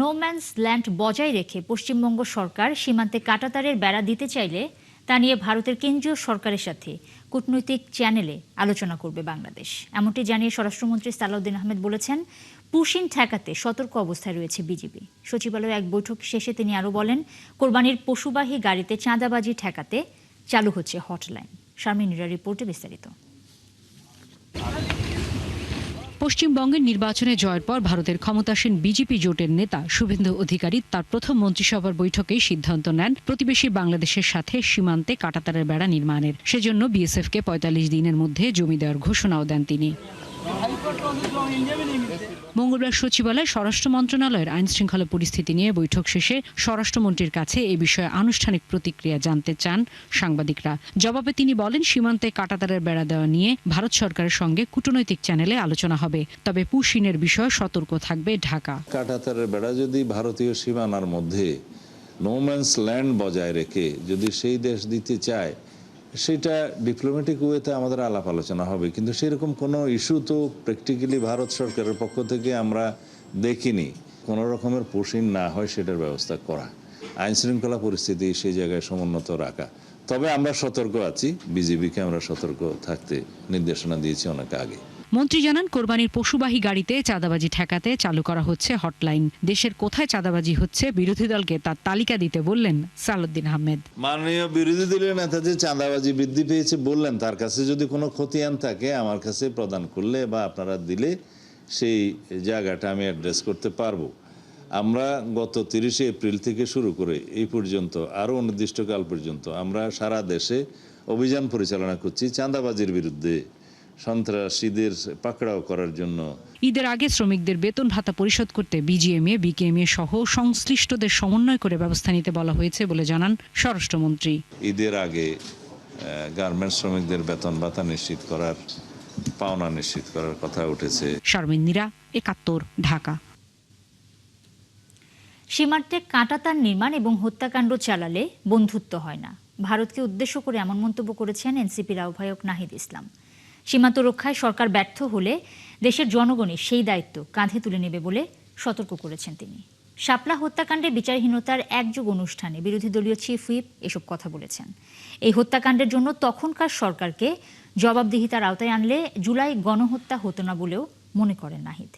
No man's land বজায় রেখে পশ্চিমবঙ্গ সরকার সীমান্তে কাঁটাতারের বেড়া দিতে চাইলে তা নিয়ে ভারতের কেন্দ্রীয় সরকারের সাথে কূটনৈতিক চ্যানেলে আলোচনা করবে বাংলাদেশ। এমনটি জানিয়ে স্বরাষ্ট্রমন্ত্রী সালাউদ্দিন আহমেদ বলেছেন, পুশিন ঠেকাতে সতর্ক অবস্থায় রয়েছে বিজিবি। সচিবালয়ে এক বৈঠক শেষে তিনি আরও বলেন, কোরবানির পশুবাহী গাড়িতে চাঁদাবাজি ঠেকাতে চালু হচ্ছে হটলাইন। শারমিন নীরার রিপোর্টে বিস্তারিত। পশ্চিমবঙ্গের নির্বাচনে জয়ের পর ভারতের ক্ষমতাসীন বিজেপি জোটের নেতা শুভেন্দু অধিকারী তার প্রথম মন্ত্রিসভার বৈঠকেই সিদ্ধান্ত নেন প্রতিবেশী বাংলাদেশের সাথে সীমান্তে কাঁটাতারের বেড়া নির্মাণের। সেজন্য বিএসএফকে ৪৫ দিনের মধ্যে জমি দেওয়ার ঘোষণাও দেন তিনি। মঙ্গলবার সচিবালয়ে স্বরাষ্ট্র মন্ত্রণালয়ের আইন শৃঙ্খলা পরিস্থিতি নিয়ে বৈঠক শেষে স্বরাষ্ট্রমন্ত্রীর কাছে এ বিষয়ে আনুষ্ঠানিক প্রতিক্রিয়া জানতে চান সাংবাদিকরা। জবাবে তিনি বলেন, সীমান্তে কাঁটাতারের বেড়া দেওয়া নিয়ে ভারত সরকারের সঙ্গে কূটনৈতিক চ্যানেলে আলোচনা হবে, তবে পুশিনের বিষয়ে সতর্ক থাকবে ঢাকা। কাঁটাতারের বেড়া যদি ভারতীয় সীমানার মধ্যে নো ম্যানস ল্যান্ড বজায় রেখে যদি সেই দেশ দিতে চায়, সেটা ডিপ্লোম্যাটিক ওয়েতে আমাদের আলাপ আলোচনা হবে, কিন্তু সেরকম কোনো ইস্যু তো প্র্যাকটিক্যালি ভারত সরকারের পক্ষ থেকে আমরা দেখিনি। কোনো রকমের পুশিন না হয় সেটার ব্যবস্থা করা, আইন শৃঙ্খলা পরিস্থিতি সেই জায়গায় সমুন্নত রাখা। তবে আমরা সতর্ক আছি, বিজিবিকে আমরা সতর্ক থাকতে নির্দেশনা দিয়েছি অনেক আগে। মন্ত্রী জানান, কোরবানির পশুবাহী গাড়িতে চাঁদাবাজি ঠেকাতে চালু করা হচ্ছে হটলাইন। দেশের কোথায় চাঁদাবাজি হচ্ছে বিরোধী দলকে তার তালিকা দিতে বললেন সালাউদ্দিন আহমেদ। মাননীয় বিরোধী দলীয় নেতা যে চাঁদাবাজি বৃদ্ধি পেয়েছে বললেন, তার কাছে যদি কোনো খতিয়ান থাকে আমার কাছে প্রদান করলে বা আপনারা দিলে সেই জায়গাটা আমি অ্যাড্রেস করতে পারবো। আমরা গত 30শে এপ্রিল থেকে শুরু করে এই পর্যন্ত আরও অনির্দিষ্টকাল পর্যন্ত আমরা সারা দেশে অভিযান পরিচালনা করছি চাঁদাবাজির বিরুদ্ধে, সন্ত্রাসীদের পাকড়াও করার জন্য। ঈদের আগে শ্রমিকদের বেতন ভাতা পরিশোধ করতে বিজিএমএ, বিকেএমএ সহ সংশ্লিষ্টদের সমন্বয় করে ব্যবস্থা নিতে বলা হয়েছে বলে জানান স্বরাষ্ট্রমন্ত্রী। ঈদের আগে গার্মেন্টস শ্রমিকদের বেতন ভাতা নিশ্চিত করার, পাওনা নিশ্চিত করার কথা উঠেছে। শারমিন নীরা, ৭১, ঢাকা। সীমান্তে কাঁটাতার নির্মাণ এবং হত্যাকাণ্ড চালালে বন্ধুত্ব হয় না, ভারতকে উদ্দেশ্য করে এমন মন্তব্য করেছেন এনসিপির আহ্বায়ক নাহিদ ইসলাম। সীমান্ত রক্ষায় সরকার ব্যর্থ হলে দেশের জনগণই সেই দায়িত্ব কাঁধে তুলে নেবে বলে সতর্ক করেছেন তিনি। শাপলা হত্যাকাণ্ডে বিচারহীনতার একযোগ অনুষ্ঠানে বিরোধী দলীয় চিফ হুইপ এসব কথা বলেছেন। এই হত্যাকাণ্ডের জন্য তখনকার সরকারকে জবাবদিহিতার আওতায় আনলে জুলাই গণহত্যা হতো না বলেও মনে করেন নাহিদ।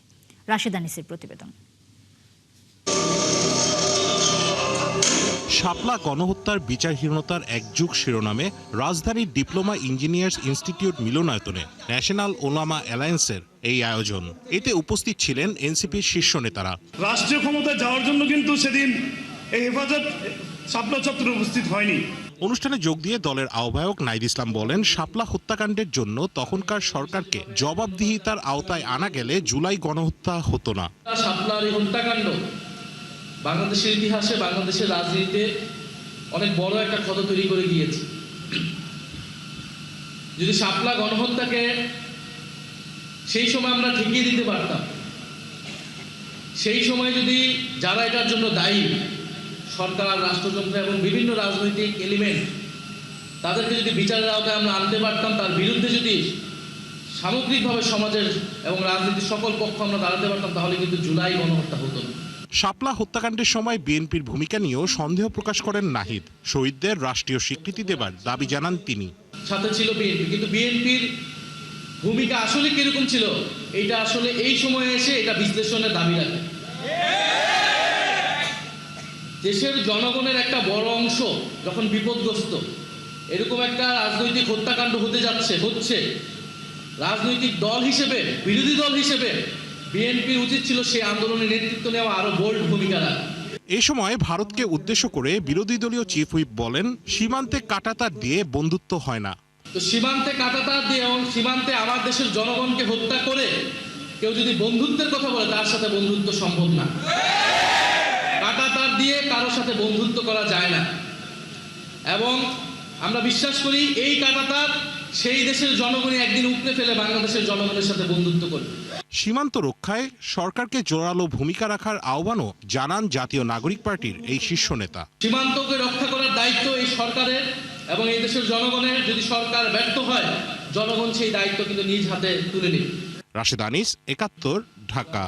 রাশেদ আনিসের প্রতিবেদন। শাপলা গণহত্যার বিচারহীনতার একযুগ শিরোনামে রাজধানীর ডিপ্লোমা ইঞ্জিনিয়ার্স ইনস্টিটিউট মিলনায়তনে ন্যাশনাল ওলামা অ্যালায়েন্সের এই আয়োজন। এতে উপস্থিত ছিলেন এনসিপির শীর্ষ নেতারা। রাষ্ট্রীয় ক্ষমতায় যাওয়ার জন্য কিন্তু সেদিন এই হেফাজত শাপলা চত্বরে উপস্থিত হয়নি। অনুষ্ঠানে যোগ দিয়ে দলের আহ্বায়ক নাহিদ ইসলাম বলেন, শাপলা হত্যাকাণ্ডের জন্য তখনকার সরকারকে জবাবদিহিতার আওতায় আনা গেলে জুলাই গণহত্যা হতো না। শাপলার এই হত্যাকাণ্ড বাংলাদেশের ইতিহাসে, বাংলাদেশের রাজনীতিতে অনেক বড় একটা ক্ষত তৈরি করে গিয়েছে। যদি শাপলা গণহত্যাকে সেই সময় আমরা ঠেকিয়ে দিতে পারতাম, সেই সময় যদি যারা এটার জন্য দায়ী সরকার, রাষ্ট্রযন্ত্র এবং বিভিন্ন রাজনৈতিক এলিমেন্ট, তাদেরকে যদি বিচারের আওতায় আমরা আনতে পারতাম, তার বিরুদ্ধে যদি সামগ্রিকভাবে সমাজের এবং রাজনীতির সকল পক্ষ আমরা দাঁড়াতে পারতাম, তাহলে কিন্তু জুলাই গণহত্যা হতো না। শাপলা হত্যাকাণ্ডের সময় বিএনপির ভূমিকা নিয়েও সন্দেহ প্রকাশ করেন নাহিদ। শহীদদের রাষ্ট্রীয় স্বীকৃতি দেবার দাবি জানান তিনি। সাথে ছিল বিএনপি, কিন্তু বিএনপির ভূমিকা আসলে কিরকম ছিল এটা আসলে এই সময়ে এসে এটা বিশ্লেষণের দাবি রাখে। দেশের জনগণের একটা বড় অংশ যখন বিপদগ্রস্ত, এরকম একটা রাজনৈতিক হত্যাকাণ্ড হচ্ছে, রাজনৈতিক দল হিসেবে, বিরোধী দল হিসেবে বিএনপির উচিত ছিল সেই আন্দোলনের নেতৃত্ব নেওয়া, আরো বোল্ড ভূমিকা রাখা। এ সময় ভারতকে উদ্দেশ্য করে বিরোধী দলীয় চিফ হুইপ বলেন, সীমান্তে কাঁটাতার দিয়ে বন্ধুত্ব হয় না। তো সীমান্তে কাঁটাতার দিয়ে এবং সীমান্তে আমার দেশের জনগণকে হত্যা করে কেউ যদি বন্ধুত্বের কথা বলে, তার সাথে বন্ধুত্ব সম্ভব না। কাঁটাতার দিয়ে কারোর সাথে বন্ধুত্ব করা যায় না, এবং আমরা বিশ্বাস করি এই কাঁটাতার সেই দেশের জনগণই একদিন উপড়ে ফেলে বাংলাদেশের জনগণের সাথে বন্ধুত্ব করবে। সীমান্ত রক্ষায় সরকারকে জোরালো ভূমিকা রাখার আহ্বানও জানান জাতীয় নাগরিক পার্টির এই শীর্ষ নেতা। সীমান্তকে রক্ষা করার দায়িত্ব এই সরকারের এবং এই দেশের জনগণের। যদি সরকার ব্যর্থ হয়, জনগণ সেই দায়িত্ব কিন্তু নিজ হাতে তুলে নেবে। রাশেদ আনিস, ৭১, ঢাকা।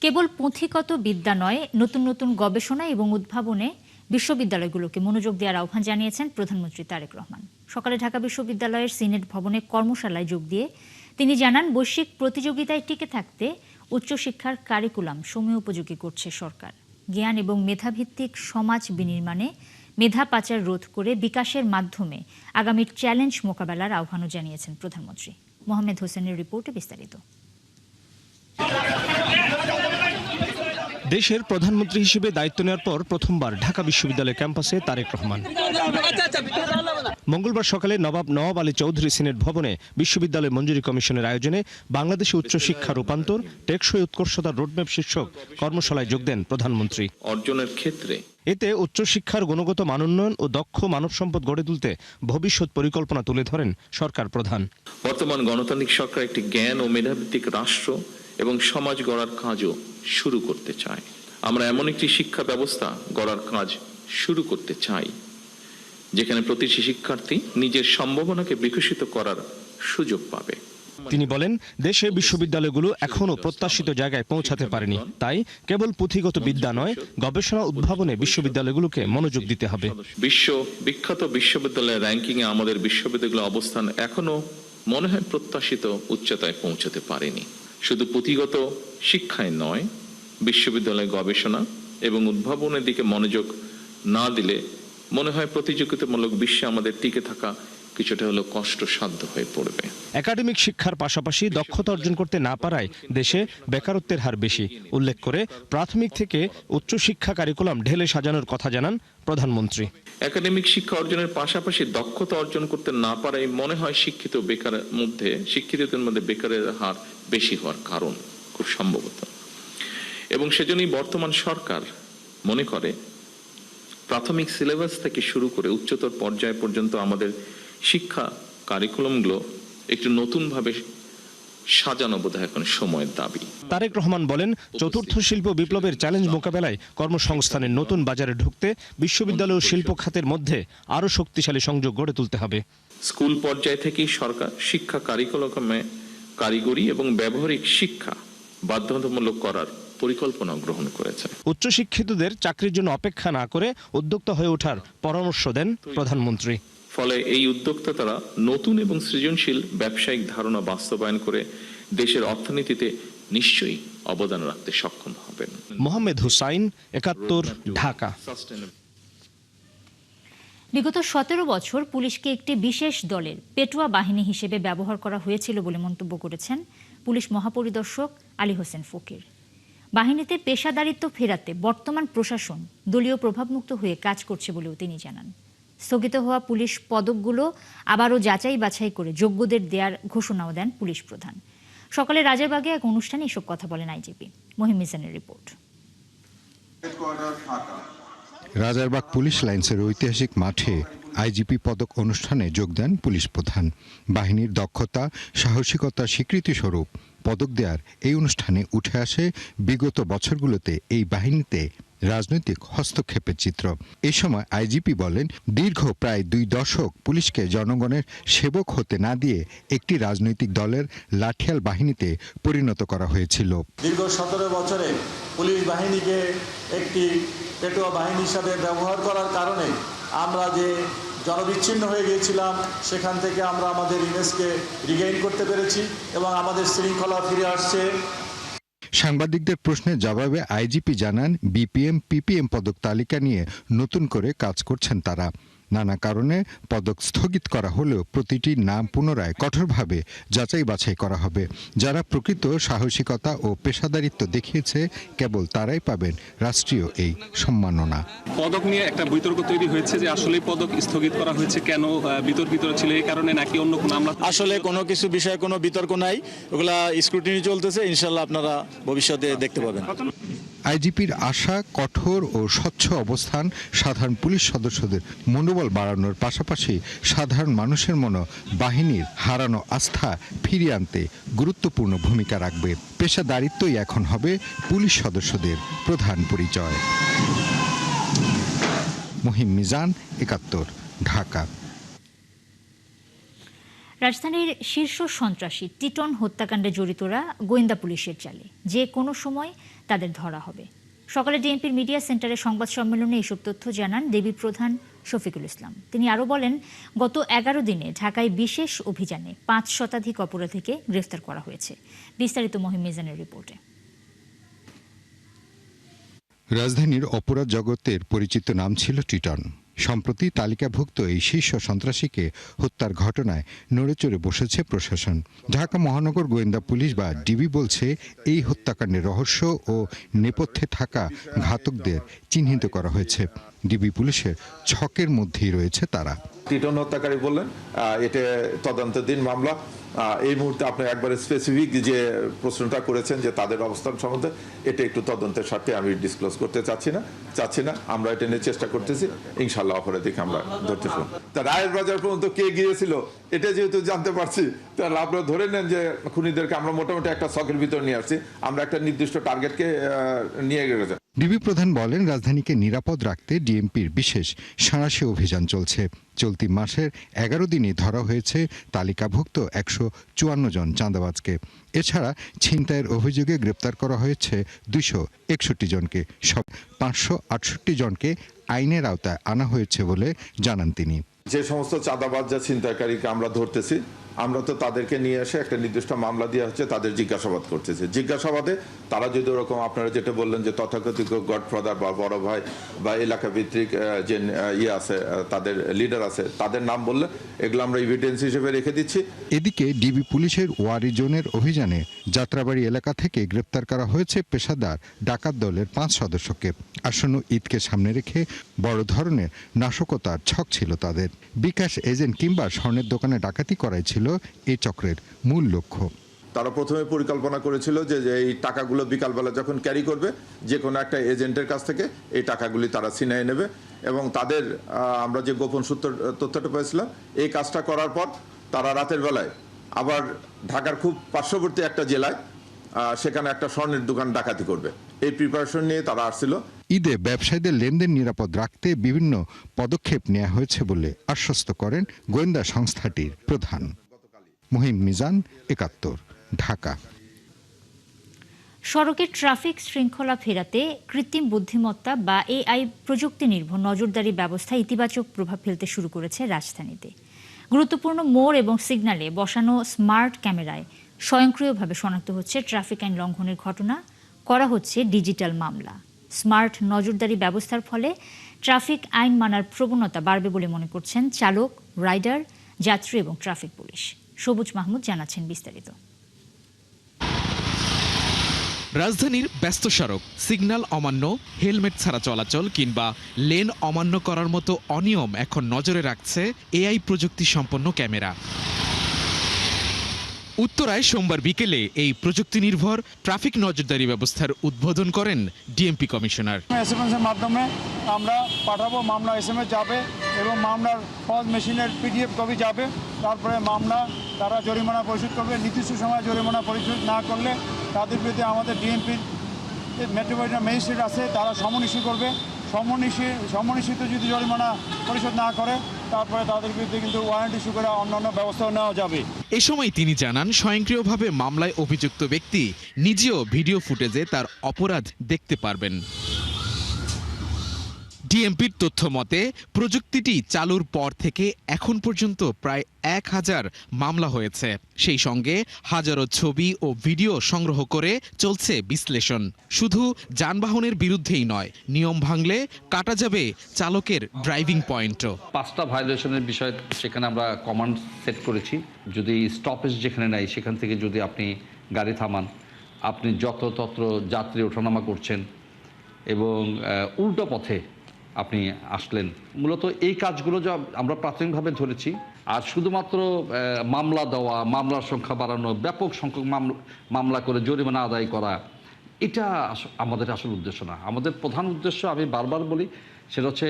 কেবল পুঁথিগত বিদ্যা নয়, নতুন নতুন গবেষণা এবং উদ্ভাবনে বিশ্ববিদ্যালয়গুলোকে মনোযোগ দেওয়ার আহ্বান জানিয়েছেন প্রধানমন্ত্রী তারেক রহমান। সকালে ঢাকা বিশ্ববিদ্যালয়ের সিনেট ভবনে কর্মশালায় যোগ দিয়ে তিনি জানান, বৈশ্বিক প্রতিযোগিতায় টিকে থাকতে উচ্চশিক্ষার কারিকুলাম সময়োপযোগী করছে সরকার। জ্ঞান এবং মেধাভিত্তিক সমাজ বিনির্মাণে মেধা পাচার রোধ করে বিকাশের মাধ্যমে আগামীর চ্যালেঞ্জ মোকাবেলার আহ্বানও জানিয়েছেন প্রধানমন্ত্রী। মোহাম্মদ হোসেনের রিপোর্টে বিস্তারিত। দেশের প্রধানমন্ত্রী হিসেবে দায়িত্ব নেওয়ার পর প্রথমবার ঢাকা বিশ্ববিদ্যালয় ক্যাম্পাসে তারেক রহমান। মঙ্গলবার সকালে নওয়াব আলী চৌধুরী সিনেট ভবনে বিশ্ববিদ্যালয় মঞ্জুরি কমিশনের আয়োজনে বাংলাদেশে উচ্চশিক্ষা রূপান্তর, টেকসই উৎকর্ষতার রোডম্যাপ শীর্ষক কর্মশালায় যোগ দেন প্রধানমন্ত্রী। অর্জনের ক্ষেত্রে এতে উচ্চশিক্ষার গুণগত মানোন্নয়ন ও দক্ষ মানব সম্পদ গড়ে তুলতে ভবিষ্যৎ পরিকল্পনা তুলে ধরেন সরকার প্রধান। বর্তমান গণতান্ত্রিক সরকার একটি জ্ঞান ও মেধাভিত্তিক রাষ্ট্র এবং সমাজ গড়ার কাজও শুরু করতে চায়। আমরা এমন একটি শিক্ষা ব্যবস্থা গড়ার কাজ শুরু করতে চাই যেখানে প্রতিটি শিক্ষার্থী নিজের সম্ভাবনাকে বিকশিত করার সুযোগ পাবে। তিনি বলেন, দেশে বিশ্ববিদ্যালয়গুলো এখনও প্রত্যাশিত জায়গায় পৌঁছাতে পারেনি, তাই কেবল পুঁথিগত বিদ্যা নয়, গবেষণা উদ্ভাবনে বিশ্ববিদ্যালয়গুলোকে মনোযোগ দিতে হবে। বিশ্ব বিখ্যাত বিশ্ববিদ্যালয়ের র্যাঙ্কিংয়ে আমাদের বিশ্ববিদ্যালয়ের অবস্থান এখনো মনে হয় প্রত্যাশিত উচ্চতায় পৌঁছাতে পারেনি। শুধু পুঁথিগত শিক্ষায় নয়, বিশ্ববিদ্যালয় গবেষণা এবং উদ্ভাবনের দিকে মনোযোগ না দিলে মনে হয় প্রতিযোগিতামূলক বিশ্বে আমাদের টিকে থাকা কিছুটা হলো কষ্টসাধ্য হয়ে পড়বে। একাডেমিক শিক্ষার পাশাপাশি দক্ষতা অর্জন করতে না পারায় দেশে বেকারত্বের হার বেশি উল্লেখ করে প্রাথমিক থেকে উচ্চশিক্ষা কারিকুলাম ঢেলে সাজানোর কথা জানান প্রধানমন্ত্রী। একাডেমিক শিক্ষা অর্জনের পাশাপাশি দক্ষতা অর্জন করতে না পারায় মনে হয় শিক্ষিতদের মধ্যে বেকারের হার বেশি হওয়ার কারণ খুব সম্ভবত। এবং সেজন্যই বর্তমান সরকার মনে করে প্রাথমিক সিলেবাস থেকে শুরু করে উচ্চতর পর্যায় পর্যন্ত আমাদের শিক্ষা কারিকুলামগুলো একটু নতুনভাবে সাজানো বোধহয় এখন সময়ের দাবি। তারেক রহমান বলেন, চতুর্থ শিল্প বিপ্লবের চ্যালেঞ্জ মোকাবেলায় কর্মসংস্থানের নতুন বাজারে ঢুকতে বিশ্ববিদ্যালয় ও শিল্প খাতের মধ্যে আরও শক্তিশালী সংযোগ গড়ে তুলতে হবে। স্কুল পর্যায় থেকেই সরকার শিক্ষা কারিকুলামে কারিগরি এবং ব্যবহারিক শিক্ষা বাধ্যতামূলক করার পরিকল্পনা গ্রহণ করেছে। উচ্চশিক্ষিতদের চাকরির জন্য অপেক্ষা না করে উদ্যোক্তা হয়ে ওঠার পরামর্শ দেন প্রধানমন্ত্রী। ফলে এই উদ্যোক্তা তারা নতুন এবং সৃজনশীল ব্যবসায়িক ধারণা বাস্তবায়ন করে দেশের অর্থনীতিতে নিশ্চয়ই অবদান রাখতে সক্ষম হবেন। মোহাম্মদ হুসাইন, ৭১, ঢাকা। বিগত ১৭ বছর পুলিশকে একটি বিশেষ দলের পেটোয়া বাহিনী হিসেবে ব্যবহার করা হয়েছিল বলে মন্তব্য করেছেন পুলিশ মহাপরিদর্শক আলী হোসেন ফকির। বাহিনীতে পেশাদারিত্ব ফেরাতে বর্তমান প্রশাসন দলীয় প্রভাবমুক্ত হয়ে কাজ করছে বলেও তিনি জানান। স্থগিত হওয়া পুলিশ পদকগুলো আবারও যাচাই বাছাই করে যোগ্যদের দেওয়ার ঘোষণাও দেন পুলিশ প্রধান। সকালে রাজারবাগে এক অনুষ্ঠানে এসব কথা বলেন আইজিপি। মহিম মিজানের রিপোর্ট। রাজারবাগ পুলিশ লাইন্সের ঐতিহাসিক মাঠে আইজিপি পদক অনুষ্ঠানে যোগ দেন পুলিশ প্রধান। বাহিনীর দক্ষতা, সাহসিকতার স্বীকৃতি স্বরূপ পদক দেওয়ার এই অনুষ্ঠানে উঠে আসে বিগত বছরগুলোতে এই বাহিনীতে রাজনৈতিক হস্তক্ষেপের চিত্র। এই সময় আইজিপি বলেন, দীর্ঘ প্রায় 2 দশক পুলিশকে জনগণের সেবক হতে না দিয়ে একটি রাজনৈতিক দলের লাঠিয়াল বাহিনীতে পরিণত করা হয়েছিল। দীর্ঘ 17 বছরে পুলিশ বাহিনীকে একটি পেটোয়া বাহিনী হিসাবে ব্যবহার করার কারণে আমরা যে জনবিচ্ছিন্ন হয়ে গিয়েছিলাম সেখান থেকে আমরা আমাদের ইমেজকে রিগেইন করতে পেরেছি এবং আমাদের শৃঙ্খলা ফিরে আসছে। সাংবাদিকদের প্রশ্নের জবাবে আইজিপি জানান, বিপিএম, পিপিএম পদক তালিকা নিয়ে নতুন করে কাজ করছেন তারা। নানা কারণে পদক স্থগিত করা হলেও প্রতিটি নাম পুনরায় কঠোরভাবে যাচাই বাছাই করা হবে। যারা প্রকৃত সাহসিকতা ও পেশাদারিত্ব দেখিয়েছে কেবল তারাই পাবেন রাষ্ট্রীয় এই সম্মাননা। পদক নিয়ে একটা বিতর্ক তৈরি হয়েছে যে আসলে পদক স্থগিত করা হয়েছে কেন, বিতর্কিত ছিল এই কারণে নাকি অন্য কোনো মামলা? আসলে কোনো কিছু বিষয়ে কোনো বিতর্ক নাই, ওগুলা স্ক্রুটিনি চলতেছে, ইনশাল্লাহ আপনারা ভবিষ্যতে দেখতে পাবেন। আইজিপির আশা, কঠোর ও স্বচ্ছ অবস্থান সাধারণ পুলিশ সদস্যদের মনোবল বাড়ানোর পাশাপাশি সাধারণ মানুষের মনে বাহিনীর হারানো আস্থা ফিরিয়ে আনতে গুরুত্বপূর্ণ ভূমিকা রাখবে। পেশাদারিত্বই এখন হবে পুলিশ সদস্যদের প্রধান পরিচয়। মহিম মিজান, ৭১, ঢাকা। রাজধানীর শীর্ষ সন্ত্রাসী টিটন হত্যাকাণ্ডে জড়িতরা গোয়েন্দা পুলিশের জালে, যে কোনো সময় তাদের ধরা হবে। সকালে ডিএমপির মিডিয়া সেন্টারে সংবাদ সম্মেলনে এসব তথ্য জানান ডিবি প্রধান শফিকুল ইসলাম। তিনি আরও বলেন, গত 11 দিনে ঢাকায় বিশেষ অভিযানে 5 শতাধিক অপরাধীকে গ্রেফতার করা হয়েছে। বিস্তারিত মহিম মিজানের রিপোর্টে। রাজধানীর অপরাধ জগতের পরিচিত নাম ছিল টিটন। সম্প্রতি তালিকাভুক্ত এই শীর্ষ সন্ত্রাসীকে হত্যার ঘটনায় নড়েচড়ে বসেছে প্রশাসন। ঢাকা মহানগর গোয়েন্দা পুলিশ বা ডিবি বলছে, এই হত্যাকাণ্ডের রহস্য ও নেপথ্যে থাকা ঘাতকদের চিহ্নিত করা হয়েছে। ডিবি পুলিশের ছকের মধ্যেই রয়েছে তারা। টিটন হত্যাকারী বললেন, এটা তদন্তাধীন মামলা। এই মুহূর্তে আপনি একবারে স্পেসিফিক যে প্রশ্নটা করেছেন যে তাদের অবস্থান সম্বন্ধে, এটা একটু তদন্তের স্বার্থে আমি ডিসক্লোজ করতে চাচ্ছি না। আমরা এটা নিয়ে চেষ্টা করতেছি, ইনশাল্লাহ অপরাধীকে আমরা ধরতে পারব। তা রায়ের বাজার পর্যন্ত কে গিয়েছিল এটা যেহেতু জানতে পারছি, তাহলে আপনারা ধরে নেন যে খুনিদেরকে আমরা মোটামুটি একটা ছকের ভিতর নিয়ে আসছি। আমরা একটা নির্দিষ্ট টার্গেটকে নিয়ে গেছি। ডিবি প্রধান বলেন, রাজধানীকে নিরাপদ রাখতে ডিএমপির বিশেষ সাঁড়াশি অভিযান চলছে। চলতি মাসের 11 দিনে ধরা হয়েছে তালিকাভুক্ত 154 জন চাঁদাবাজকে। এছাড়া ছিনতাইয়ের অভিযোগে গ্রেপ্তার করা হয়েছে 261 জনকে। সব 568 জনকে আইনের আওতায় আনা হয়েছে বলে জানান তিনি। যে সমস্ত চাঁদাবাজ যা ছিনতাইকারীকে আমরা ধরতেছি, আমরা তো তাদেরকে নিয়ে এসে একটা নির্দিষ্ট মামলা দেওয়া হচ্ছে, তাদের জিজ্ঞাসাবাদ করতেছে। জিজ্ঞাসাবাদে তারা যদি ওরকম আপনারা যেটা বললেন যে তথাকথিত গডফাদার বা বড় ভাই বা এলাকা ভিত্তিক যে আছে, তাদের লিডার আছে, তাদের নাম বললে এগুলো আমরা এভিডেন্স হিসেবে রেখে দিচ্ছি। এদিকে ডিবি পুলিশের ওয়ারি জোনের অভিযানে যাত্রাবাড়ি এলাকা থেকে গ্রেপ্তার করা হয়েছে পেশাদার ডাকাত দলের 5 সদস্যকে। আসন্ন ঈদকে সামনে রেখে বড় ধরনের নাশকতার ছক ছিল তাদের। বিকাশ এজেন্ট কিংবা স্বর্ণের দোকানে ডাকাতি করাই ছিল এই চক্রের মূল লক্ষ্য। তারা প্রথমে পরিকল্পনা করেছিল যে এই টাকাগুলো বিকালবেলা যখন ক্যারি করবে, যে কোনো একটা এজেন্টের কাছ থেকে এই টাকাগুলি তারা ছিনিয়ে নেবে। এবং তাদের আমরা যে গোপন সূত্র তথ্যটা পেয়েছিলাম, এই কাজটা করার পর তারা রাতের বেলায় আবার ঢাকার খুব পার্শ্ববর্তী একটা জেলায় সেখানে একটা স্বর্ণের দোকান ডাকাতি করবে। এই প্রিপারেশন নিয়ে তারা আসছিল। ঈদে ব্যবসায়ীদের লেনদেন নিরাপদ রাখতে বিভিন্ন পদক্ষেপ নেওয়া হয়েছে বলে আশ্বস্ত করেন গোয়েন্দা সংস্থাটির প্রধান। মহিম মিজান, 71, ঢাকা। সড়কে ট্রাফিক শৃঙ্খলা ফেরাতে কৃত্রিম বুদ্ধিমত্তা বা এআই প্রযুক্তি নির্ভর নজরদারি ব্যবস্থা ইতিবাচক প্রভাব ফেলতে শুরু করেছে রাজধানীতে। গুরুত্বপূর্ণ মোড় এবং সিগন্যালে বসানো স্মার্ট ক্যামেরায় স্বয়ংক্রিয়ভাবে শনাক্ত হচ্ছে ট্রাফিক আইন লঙ্ঘনের ঘটনা, করা হচ্ছে ডিজিটাল মামলা। স্মার্ট নজরদারি ব্যবস্থার ফলে ট্রাফিক আইন মানার প্রবণতা বাড়বে বলে মনে করছেন চালক, রাইডার, যাত্রী এবং ট্রাফিক পুলিশ। সবুজ মাহমুদ জানাচ্ছেন বিস্তারিত। রাজধানীর ব্যস্ত সড়ক, সিগন্যাল অমান্য, হেলমেট ছাড়া চলাচল কিংবা লেন অমান্য করার মতো অনিয়ম এখন নজরে রাখছে এআই প্রযুক্তি সম্পন্ন ক্যামেরা। উত্তরায় সোমবার বিকেলে এই প্রযুক্তি নির্ভর ট্রাফিক নজরদারি ব্যবস্থার উদ্বোধন করেন ডিএমপি কমিশনার। এসএমএস-এর মাধ্যমে আমরা পাঠাবো, মামলা এসএমএস যাবে এবং মামলার ফজ মেশিনের পিডিএফ কপি যাবে। তারপরে মামলা তারা জরিমানা পরিশোধ করবে। নির্দিষ্ট সময় জরিমানা পরিশোধ না করলে তাদের বিরুদ্ধে আমাদের ডিএমপির মেট্রোপলিটন ম্যাজিস্ট্রেট আছে, তারা সমন ইস্যু করবে। সমন ইস্যুতে যদি জরিমানা পরিশোধ না করে, তারপরে তাদের বিরুদ্ধে কিন্তু ওয়ারেন্ট ইস্যু করে অন্যান্য ব্যবস্থা নেওয়া যাবে। এ সময় তিনি জানান, স্বয়ংক্রিয়ভাবে মামলায় অভিযুক্ত ব্যক্তি নিজেও ভিডিও ফুটেজে তার অপরাধ দেখতে পারবেন। ডিএমপির তথ্য মতে প্রযুক্তিটি চালুর পর থেকে এখন পর্যন্ত প্রায় 1000 মামলা হয়েছে। সেই সঙ্গে হাজারো ছবি ও ভিডিও সংগ্রহ করে চলছে বিশ্লেষণ। শুধু যানবাহনের বিরুদ্ধেই নয়, নিয়ম ভাঙলে কাটা যাবে চালকের ড্রাইভিং পয়েন্টও। 5টা ভায়োলেশনের বিষয় সেখানে আমরা কমান্ড সেট করেছি। যদি স্টপেজ যেখানে নাই সেখান থেকে যদি আপনি গাড়ি থামান, আপনি যত্রতত্র যাত্রী ওঠানামা করছেন এবং উল্টো পথে আপনি আসলেন, মূলত এই কাজগুলো যা আমরা প্রাথমিকভাবে ধরেছি। আর শুধুমাত্র মামলা দেওয়া, মামলার সংখ্যা বাড়ানো, ব্যাপক সংখ্যক মামলা করে জরিমানা আদায় করা, এটা আমাদের আসল উদ্দেশ্য না। আমাদের প্রধান উদ্দেশ্য, আমি বারবার বলি, সেটা হচ্ছে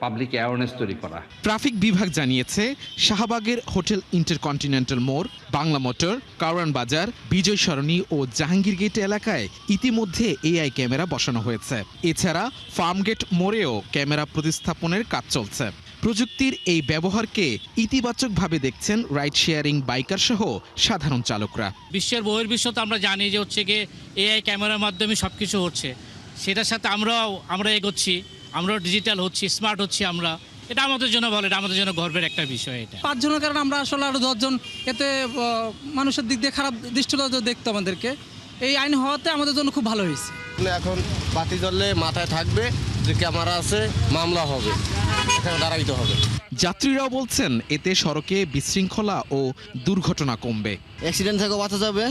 পাবলিক অ্যাওয়ারনেস তৈরি করা। ট্রাফিক বিভাগ জানিয়েছে, শাহবাগের হোটেল ইন্টারকন্টিনেন্টাল মোড়, বাংলা মোটর, কারওয়ান বাজার, বিজয় সরণি ও জাহাঙ্গীর গেট এলাকায় ইতিমধ্যে এআই ক্যামেরা বসানো হয়েছে। এছাড়া ফার্মগেট মোড়েও ক্যামেরা প্রতিস্থাপনের কাজ চলছে। প্রযুক্তির এই ব্যবহারকে ইতিবাচকভাবে দেখছেন রাইড শেয়ারিং বাইকার সহ সাধারণ চালকরা। বিশ্বের বহির্বিশ্ব তো আমরা জানি যে হচ্ছে গিয়ে এআই ক্যামেরার মাধ্যমে সব কিছু হচ্ছে, সেটার সাথে আমরা এগোচ্ছি, আমরাও ডিজিটাল হচ্ছি, স্মার্ট হচ্ছি আমরা। এটা আমাদের জন্য ভালো, এটা আমাদের জন্য গর্বের একটা বিষয়। এটা 5 জনের কারণে আমরা আসলে আরো 10 জন এতে মানুষের দিক দিয়ে খারাপ দৃষ্টিতে দেখতো আমাদেরকে। এই আইন হওয়াতে আমাদের জন্য খুব ভালো হয়েছে। এখন বাতি জ্বললে মাথায় থাকবে যে ক্যামেরা আছে, মামলা হবে, এখানে দাঁড়াইতে হবে। যাত্রীরাও বলছেন এতে সড়কে বিশৃঙ্খলা ও দুর্ঘটনা কমবে। অ্যাক্সিডেন্ট থেকে বাঁচা যাবে,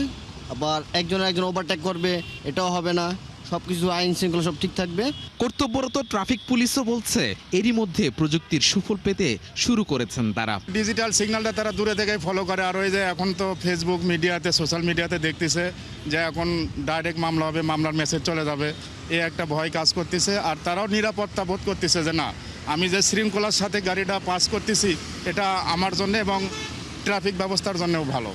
আবার একজন ওভারটেক করবে, এটাও হবে না। সবকিছু আইন শৃঙ্খলা সব ঠিক থাকবে। কর্তব্যরত ট্রাফিক পুলিশও বলছে এরই মধ্যে প্রযুক্তির সুফল পেতে শুরু করেছেন তারা। ডিজিটাল সিগন্যালটা তারা দূরে থেকে ফলো করে। আর ওই যে এখন তো ফেসবুক মিডিয়াতে, সোশ্যাল মিডিয়াতে দেখতেছে যে এখন ডাইরেক্ট মামলা হবে, মামলার মেসেজ চলে যাবে, এই একটা ভয় কাজ করতেছে। আর তারাও নিরাপত্তা বোধ করতেছে যে না, আমি যে শৃঙ্খলার সাথে গাড়িটা পাস করতেছি এটা আমার জন্য এবং ট্রাফিক ব্যবস্থার জন্যও ভালো।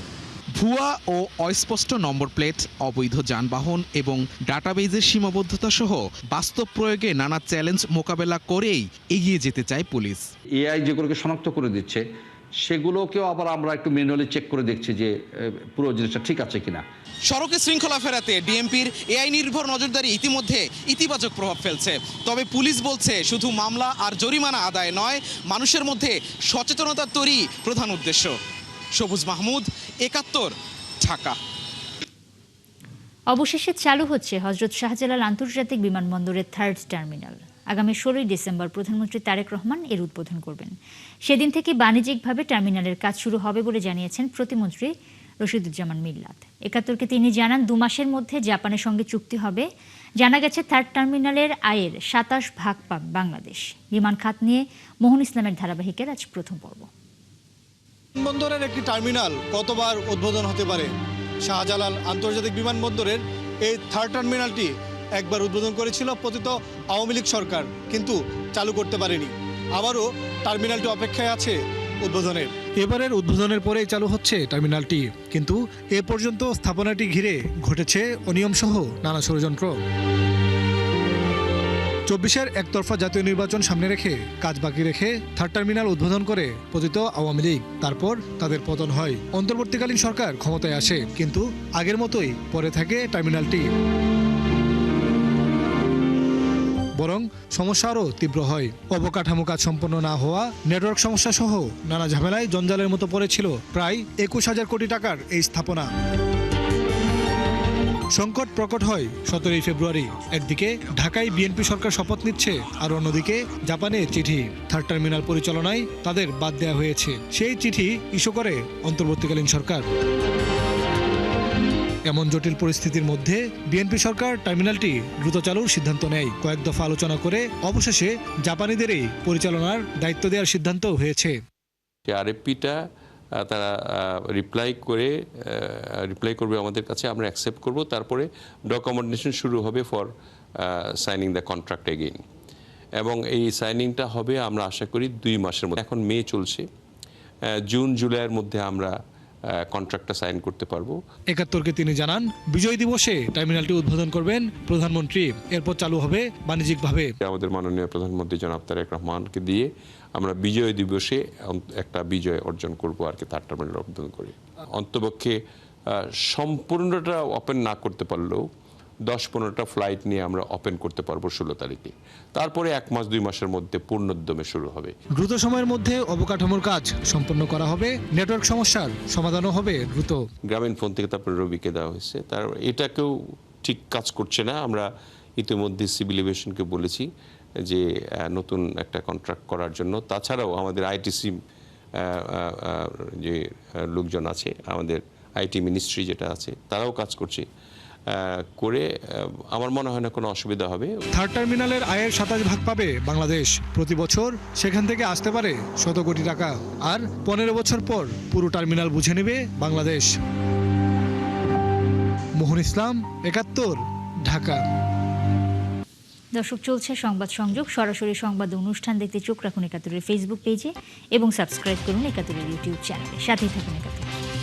ভুয়া ও অস্পষ্ট নম্বর প্লেট, অবৈধ যানবাহন এবং ডাটাবেজের সীমাবদ্ধতা সহ বাস্তব প্রয়োগে নানা চ্যালেঞ্জ মোকাবেলা করেই এগিয়ে যেতে চায় পুলিশ। এআই যেগুলোকে শনাক্ত করে দিচ্ছে সেগুলোকেও আবার আমরা একটু ম্যানুয়ালি চেক করে দেখছি যে পুরো জিনিসটা ঠিক আছে কিনা। সড়কে শৃঙ্খলা ফেরাতে ডিএমপির এআই নির্ভর নজরদারি ইতিমধ্যে ইতিবাচক প্রভাব ফেলছে। তবে পুলিশ বলছে শুধু মামলা আর জরিমানা আদায় নয়, মানুষের মধ্যে সচেতনতা তৈরি প্রধান উদ্দেশ্য। সবুজ মাহমুদ, ৭১, ঢাকা। অবশেষে চালু হচ্ছে হযরত শাহজালাল আন্তর্জাতিক বিমানবন্দরের 3rd টার্মিনাল। আগামী 16 ডিসেম্বর প্রধানমন্ত্রী তারেক রহমান এর উদ্বোধন করবেন। সেদিন থেকে বাণিজ্যিকভাবে টার্মিনালের কাজ শুরু হবে বলে জানিয়েছেন প্রতিমন্ত্রী রশিদুজ্জামান মিল্লাত। ৭১কে তিনি জানান 2 মাসের মধ্যে জাপানের সঙ্গে চুক্তি হবে। জানা গেছে 3rd টার্মিনালের আয়ের 27% পাবে বাংলাদেশ। বিমান খাত নিয়ে মোহন ইসলামের ধারাবাহিকের আজ প্রথম পর্ব। বিমানবন্দরের একটি টার্মিনাল কতবার উদ্বোধন হতে পারে? শাহজালাল আন্তর্জাতিক বিমানবন্দরের এই 3rd টার্মিনালটি একবার উদ্বোধন করেছিল পতিত আওয়ামী লীগ সরকার, কিন্তু চালু করতে পারেনি। আবারও টার্মিনালটি অপেক্ষায় আছে উদ্বোধনের। এবারের উদ্বোধনের পরেই চালু হচ্ছে টার্মিনালটি, কিন্তু এ পর্যন্ত স্থাপনাটি ঘিরে ঘটেছে অনিয়মসহ নানা ষড়যন্ত্র। 24-এর একতরফা জাতীয় নির্বাচন সামনে রেখে কাজ বাকি রেখে 3rd টার্মিনাল উদ্বোধন করে পতিত আওয়ামী লীগ। তারপর তাদের পতন হয়। অন্তর্বর্তীকালীন সরকার ক্ষমতায় আসে, কিন্তু আগের মতোই পড়ে থাকে টার্মিনালটি। বরং সমস্যা আরও তীব্র হয়। অবকাঠামো কাজ সম্পন্ন না হওয়া, নেটওয়ার্ক সমস্যা সহ নানা ঝামেলায় জঞ্জালের মতো পড়েছিল প্রায় 21,000 কোটি টাকার এই স্থাপনা। সংকট প্রকট হয় 17 ফেব্রুয়ারি। একদিকে ঢাকায় বিএনপি সরকার শপথ নিচ্ছে, আর অন্যদিকে জাপানে চিঠি। 3rd টার্মিনাল পরিচালনায় তাদের বাদ দেওয়া হয়েছে। সেই চিঠি ইস্যু করে অন্তর্বর্তীকালীন সরকার। এমন জটিল পরিস্থিতির মধ্যে বিএনপি সরকার টার্মিনালটি দ্রুত চালুর সিদ্ধান্ত নেয়। কয়েক দফা আলোচনা করে অবশেষে জাপানিদেরই পরিচালনার দায়িত্ব দেওয়ার সিদ্ধান্ত হয়েছে। আরএফপিটা তারা রিপ্লাই করবে আমাদের কাছে, আমরা অ্যাকসেপ্ট করব। তারপরে ডকুমেন্টেশন শুরু হবে for signing the contract again, এবং এই সাইনিংটা হবে আমরা আশা করি 2 মাসের মধ্যে। এখন মে চলছে, জুন জুলাইয়ের মধ্যে আমরা কন্ট্রাক্টটা সাইন করতে পারবো। ৭১কে তিনি জানান বিজয় দিবসে টার্মিনালটি উদ্বোধন করবেন প্রধানমন্ত্রী, এরপর চালু হবে বাণিজ্যিকভাবে। আমাদের মাননীয় প্রধানমন্ত্রী জনাব তারেক রহমানকে দিয়ে আমরা বিজয় দিবসে একটা বিজয় অর্জন করব আর কি 3rd টার্মিনাল উদ্বোধন করে। অন্তপক্ষে সম্পূর্ণটা ওপেন না করতে পারলেও 10-15টা ফ্লাইট নিয়ে আমরা ওপেন করতে পারবো 16 তারিখে। তারপরে 1 মাস 2 মাসের মধ্যে পূর্ণোদ্যমে শুরু হবে। দ্রুত সময়ের মধ্যে অবকাঠামোর কাজ সম্পন্ন করা হবে, নেটওয়ার্ক সমস্যার সমাধানও হবে দ্রুত। গ্রামীণ ফোন থেকে তারপরে রবিকে দেওয়া হয়েছে, তার এটাকেও ঠিক কাজ করছে না। আমরা ইতিমধ্যে সিভিল এভিয়েশনকে বলেছি যে নতুন একটা কন্ট্রাক্ট করার জন্য। তাছাড়াও আমাদের আইটিসি যে লোকজন আছে, আমাদের আইটি মিনিস্ট্রি যেটা আছে, তারাও কাজ করছে করে আমার মনে হয় না কোনো অসুবিধা হবে। 3rd টার্মিনালের আয়ের 27% পাবে বাংলাদেশ। প্রতি বছর সেখান থেকে আসতে পারে 100 কোটি টাকা। আর 15 বছর পর পুরো টার্মিনাল বুঝে নেবে বাংলাদেশ। মোহন ইসলাম, ৭১, ঢাকা। দর্শক, চলছে সংবাদ সংযোগ। সরাসরি সংবাদ অনুষ্ঠান দেখতে চোখ রাখুন ৭১-এর ফেসবুক পেজে এবং সাবস্ক্রাইব করুন ৭১-এর ইউটিউব চ্যানেলে। সাথেই থাকুন ৭১।